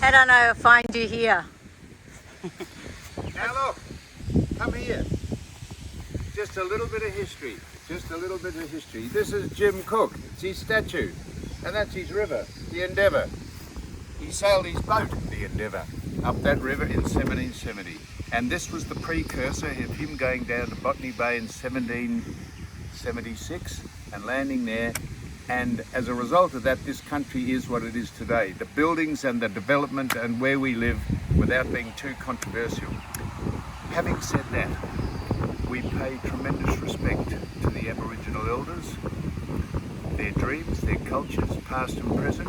How do I know I'll find you here? Now look, come here. Just a little bit of history. Just a little bit of history. This is Jim Cook. It's his statue. And that's his river, the Endeavour. He sailed his boat, the Endeavour, up that river in 1770. And this was the precursor of him going down to Botany Bay in 1776 and landing there. And as a result of that, this country is what it is today. The buildings and the development and where we live, without being too controversial. Having said that, we pay tremendous respect to the Aboriginal elders, their dreams, their cultures, past and present,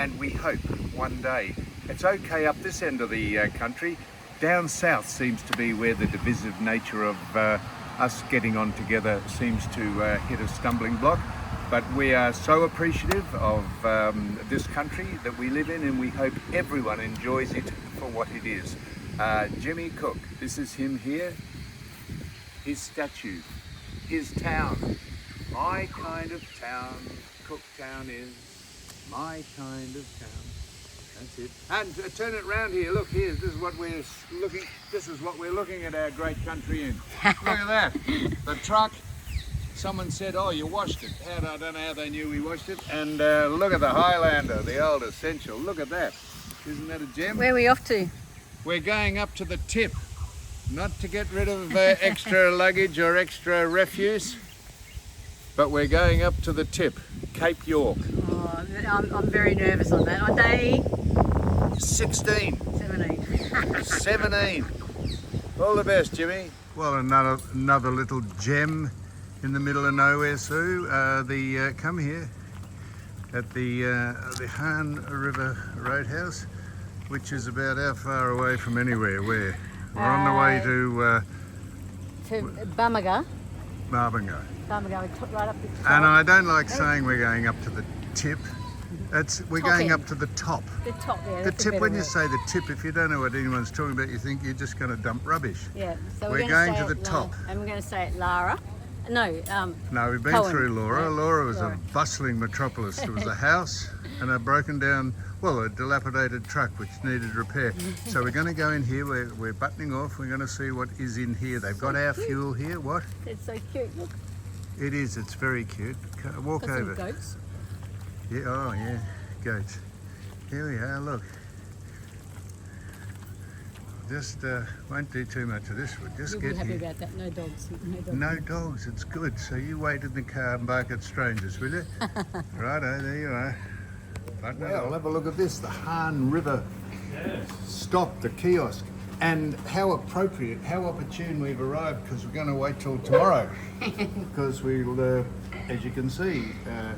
and we hope one day, it's okay up this end of the country, down south seems to be where the divisive nature of us getting on together seems to hit a stumbling block. But we are so appreciative of this country that we live in, and we hope everyone enjoys it for what it is. Jimmy Cook, this is him here, his statue, his town. My kind of town, Cooktown is my kind of town. That's it. And turn it round here. Look here. This is what we're looking. This is what we're looking at our great country in. Look at that. The truck. Someone said, "Oh, you washed it." I don't know how they knew we washed it. And look at the Highlander, the old essential. Look at that. Isn't that a gem? Where are we off to? We're going up to the tip, not to get rid of extra luggage or extra refuse. But we're going up to the tip, Cape York. Oh, I'm very nervous on that. On day 16. 17. 17. All the best, Jimmy. Well, another little gem in the middle of nowhere, Sue. Come here at the Han River Roadhouse, which is about how far away from anywhere? We're on the way to Bamaga. Marbingo. Bamaga, we took right up the top. And I don't like saying we're going up to the tip. We're Top going end. up to the top. The top there. The that's a tip, better when you word. say the tip, if you don't know what anyone's talking about, you think you're just going to dump rubbish. Yeah. So We're gonna going say to the it top. And we're going to say it Lara. No. No, we've been Coen. through Laura. Yeah, Laura was Laura. a bustling metropolis. There was a house and a broken down, well, a dilapidated truck which needed repair. So we're going to go in here. We're buttoning off. We're going to see what is in here. They've got our fuel here. What? It's so cute. Look. It is. It's very cute. Walk Got over. some goats. Yeah. Oh, yeah. Goats. Here we are. Look. Just won't do too much of this. We'll just You'll get be happy here. about that. No dogs. No dogs, it's good. So you wait in the car and bark at strangers, will you? Righto, there you are. Well, have a look at this, the Han River stop, the kiosk. And how appropriate, how opportune we've arrived, because we're going to wait till tomorrow. Because we'll, as you can see, I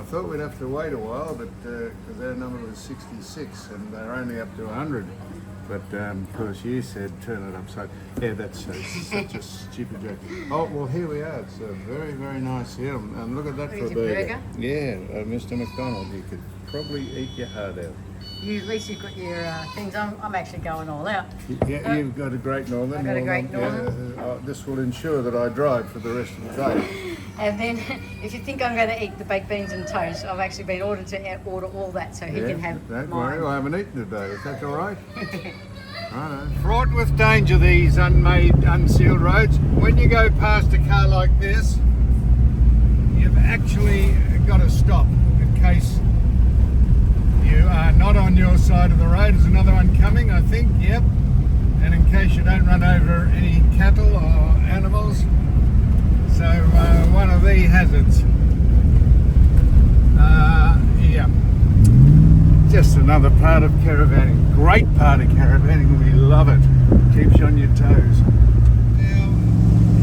thought we'd have to wait a while, but because our number was 66 and they're only up to 100. But of course you said turn it upside. Yeah, that's such a stupid joke. Oh, well here we are. It's very, very nice here. And look at that What for a is your burger. Yeah, Mr. McDonald, you could probably eat your heart out. You, at least you've got your things. I'm actually going all out. Yeah, you've got a Great Northern. I've got a Great Northern. This will ensure that I drive for the rest of the day. And then, if you think I'm going to eat the baked beans and toast, I've actually been ordered to order all that so he can have Don't mine. worry, I haven't eaten today. Is that all right? Righto. Fraught with danger, these unmade, unsealed roads. When you go past a car like this, you've actually got to stop in case you are not on your side of the road. There's another one coming, I think. Yep. And in case you don't run over any cattle or animals. So one of the hazards. Yeah. Just another part of caravanning. Great part of caravanning. We love it. Keeps you on your toes. Now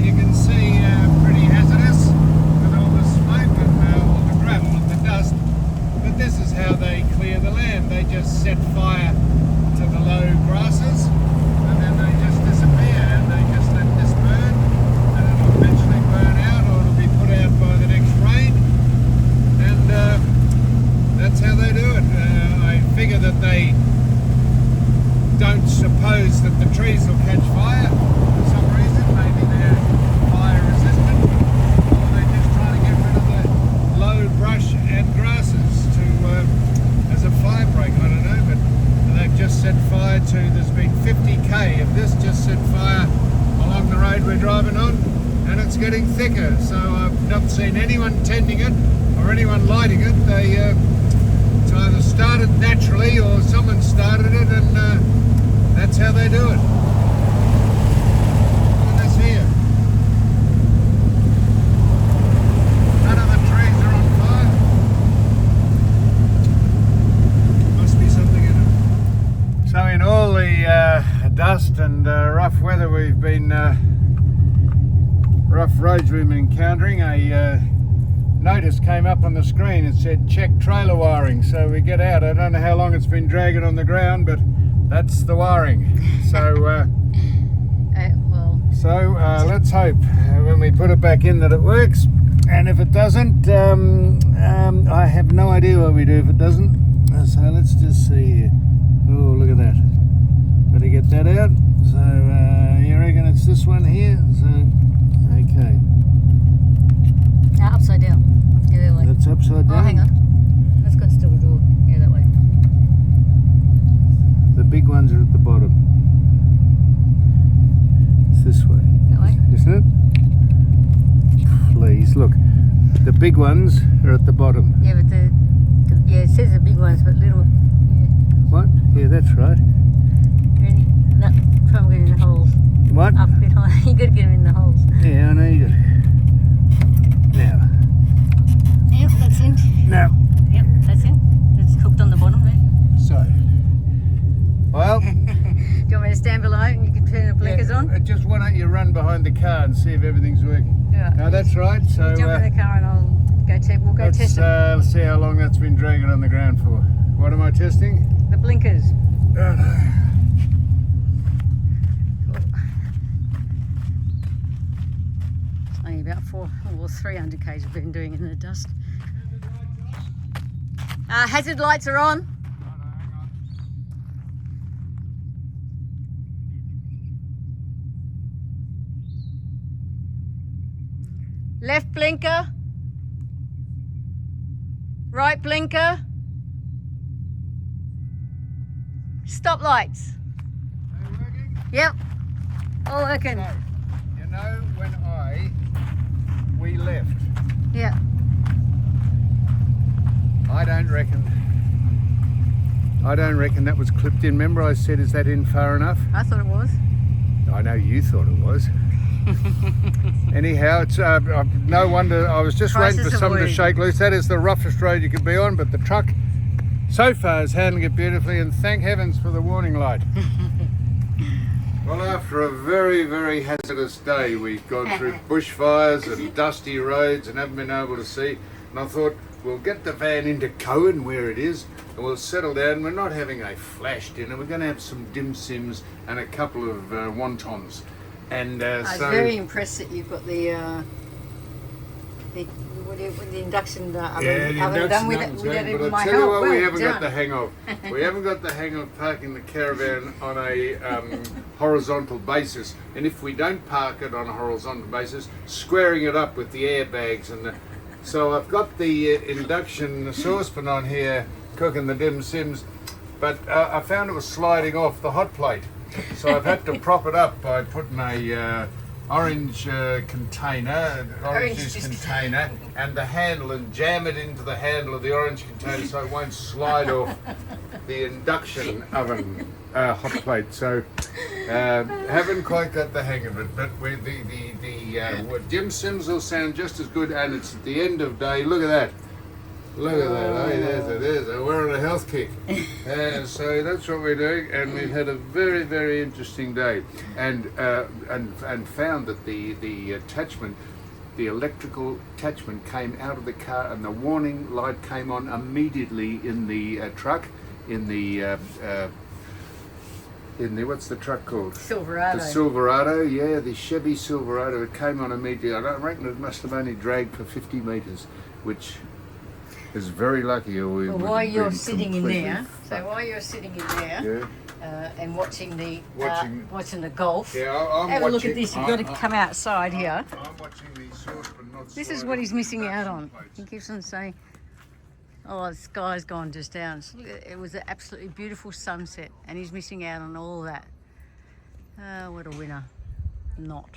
you can see pretty hazardous with all the smoke and all the gravel and the dust. But this is how they clear the land. They just set fire to the low grasses and then they just disappear and they just let this burn and it'll eventually burn out or it'll be put out by the next rain. And that's how they do it. I figure that they don't suppose that the trees will catch fire for some reason. Maybe they're fire resistant or they're just trying to get rid of the low brush and grasses to as a fire break. I don't know, but they're to, there's been 50k of this just set fire along the road we're driving on, and it's getting thicker. So I've not seen anyone tending it or anyone lighting it. It's either started naturally or someone started it, and that's how they do it. Look at this here. None of the trees are on fire. Must be something in it. So in all the dust and rough weather we've been, rough roads we've been encountering, a notice came up on the screen. It said check trailer wiring, so we get out. I don't know how long it's been dragging on the ground, but that's the wiring. So let's hope when we put it back in that it works, and if it doesn't, I have no idea what we do if it doesn't. So let's just see here. Oh, look at that. Better get that out. So you reckon it's this one here? So okay. Upside down. Yeah, that way. That's upside down. Oh, hang on. That's got still a door. Yeah, that way. The big ones are at the bottom. It's this way. That way? Isn't it? Please, look. The big ones are at the bottom. Yeah, but yeah, it says the big ones, but little. Yeah. What? Yeah, that's right. Ready? No, try and get in the holes. What? Up a bit high. You got to get them in the holes. Yeah, I know you got it. Now. Yep, that's in. Now. Yep, that's in. It's hooked on the bottom there. So. Well. Do you want me to stand below and you can turn the blinkers on? Just why don't you run behind the car and see if everything's working? Yeah. No, that's right. So. You jump in the car and I'll go test. We'll go test it. Let's see how long that's been dragging on the ground for. What am I testing? The blinkers. Oh, no. It's only about 300 k's we've been doing in the dust. Hazard lights are on. Left blinker. Right blinker. Stop lights. Are they working? Yep. All working. So, you know when we left, Yeah. I don't reckon that was clipped in. Remember I said, is that in far enough? I thought it was. I know you thought it was. Anyhow, it's no wonder. I was just waiting for something to shake loose. That is the roughest road you could be on, but the truck so far is handling it beautifully, and thank heavens for the warning light. Well, after a very, very hazardous day, we've gone through bushfires and dusty roads and haven't been able to see, and I thought we'll get the van into Coen where it is and we'll settle down. We're not having a flash dinner, we're going to have some dim sims and a couple of wontons. And I was very impressed that you've got the induction oven done with it. But I tell you what, we haven't got the hang of. We haven't got the hang of parking the caravan on a horizontal basis. And if we don't park it on a horizontal basis, squaring it up with the airbags and the. So I've got the induction saucepan on here, cooking the dim sims, but I found it was sliding off the hot plate. So I've had to prop it up by putting a orange juice container and the handle, and jam it into the handle of the orange container so it won't slide off the induction oven hot plate. So haven't quite got the hang of it, but the dim sims will sound just as good, and it's at the end of day. Look at that. Look at that, hey, there's a, we're on a health kick. So that's what we're doing, and we've had a very, very interesting day, and found that the attachment, the electrical attachment came out of the car, and the warning light came on immediately in the truck, in the what's the truck called? Silverado. The Silverado, yeah, the Chevy Silverado. It came on immediately. I don't reckon it must have only dragged for 50 metres, which is very lucky. While you're sitting in there, yeah. And watching the golf. Yeah, have a look at this. You've got to come outside here. I'm watching the saucepan. This is what he's missing out on. He keeps on saying, Oh, the sky's gone just down. It was an absolutely beautiful sunset, and he's missing out on all that. What a winner. Not.